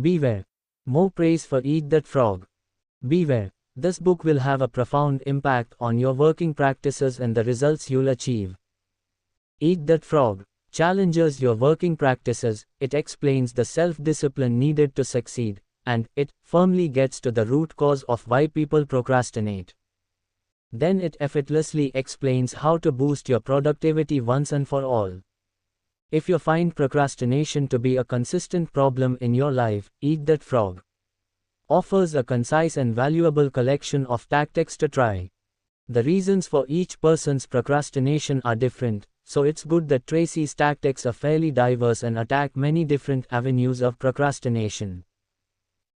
Beware. More praise for Eat That Frog. Beware. This book will have a profound impact on your working practices and the results you'll achieve. Eat That Frog challenges your working practices, it explains the self-discipline needed to succeed, and it firmly gets to the root cause of why people procrastinate. Then it effortlessly explains how to boost your productivity once and for all. If you find procrastination to be a consistent problem in your life, Eat That Frog offers a concise and valuable collection of tactics to try. The reasons for each person's procrastination are different, so it's good that Tracy's tactics are fairly diverse and attack many different avenues of procrastination.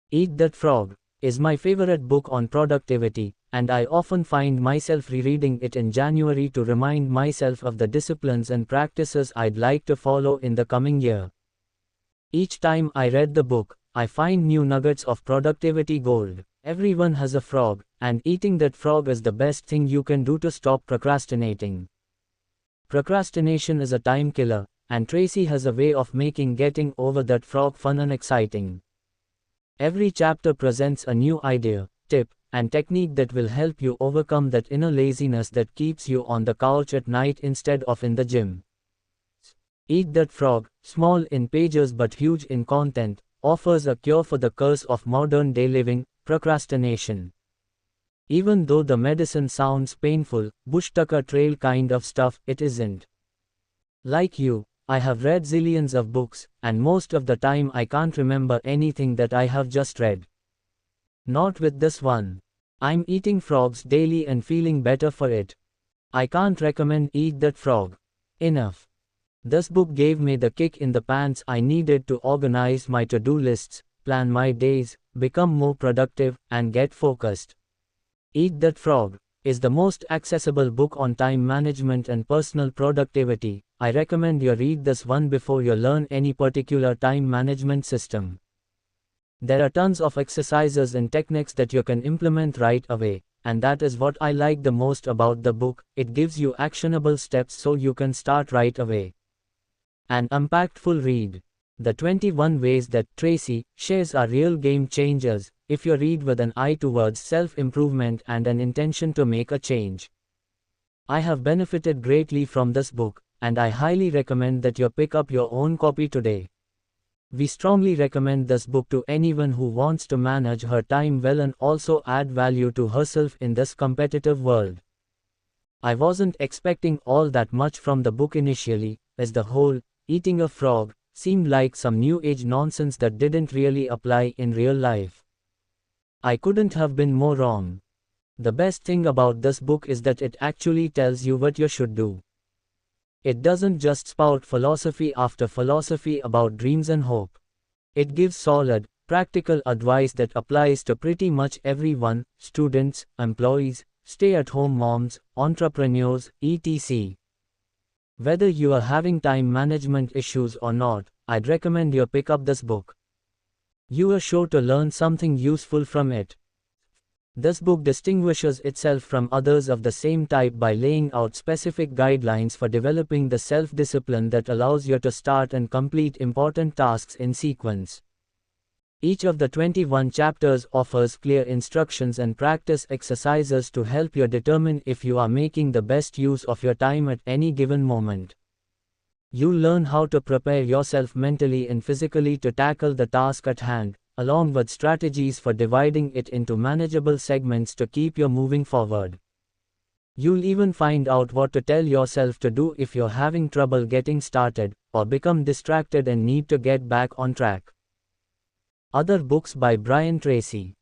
Eat That Frog is my favorite book on productivity, and I often find myself rereading it in January to remind myself of the disciplines and practices I'd like to follow in the coming year. Each time I read the book, I find new nuggets of productivity gold. Everyone has a frog, and eating that frog is the best thing you can do to stop procrastinating. Procrastination is a time killer, and Tracy has a way of making getting over that frog fun and exciting. Every chapter presents a new idea, tip, and technique that will help you overcome that inner laziness that keeps you on the couch at night instead of in the gym. Eat That Frog, small in pages but huge in content, offers a cure for the curse of modern day living, procrastination. Even though the medicine sounds painful, Bush Tucker Trail kind of stuff, it isn't. Like you, I have read zillions of books, and most of the time I can't remember anything that I have just read. Not with this one. I'm eating frogs daily and feeling better for it. I can't recommend Eat That Frog enough. This book gave me the kick in the pants I needed to organize my to-do lists, plan my days, become more productive, and get focused. Eat That Frog is the most accessible book on time management and personal productivity. I recommend you read this one before you learn any particular time management system. There are tons of exercises and techniques that you can implement right away, and that is what I like the most about the book. It gives you actionable steps so you can start right away. An impactful read. The 21 ways that Tracy shares are real game changers, if you read with an eye towards self-improvement and an intention to make a change. I have benefited greatly from this book, and I highly recommend that you pick up your own copy today. We strongly recommend this book to anyone who wants to manage her time well and also add value to herself in this competitive world. I wasn't expecting all that much from the book initially, as the whole eating a frog seemed like some new age nonsense that didn't really apply in real life. I couldn't have been more wrong. The best thing about this book is that it actually tells you what you should do. It doesn't just spout philosophy after philosophy about dreams and hope. It gives solid, practical advice that applies to pretty much everyone: students, employees, stay-at-home moms, entrepreneurs, etc. Whether you are having time management issues or not, I'd recommend you pick up this book. You are sure to learn something useful from it. This book distinguishes itself from others of the same type by laying out specific guidelines for developing the self-discipline that allows you to start and complete important tasks in sequence. Each of the 21 chapters offers clear instructions and practice exercises to help you determine if you are making the best use of your time at any given moment. You'll learn how to prepare yourself mentally and physically to tackle the task at hand, along with strategies for dividing it into manageable segments to keep you moving forward. You'll even find out what to tell yourself to do if you're having trouble getting started, or become distracted and need to get back on track. Other books by Brian Tracy.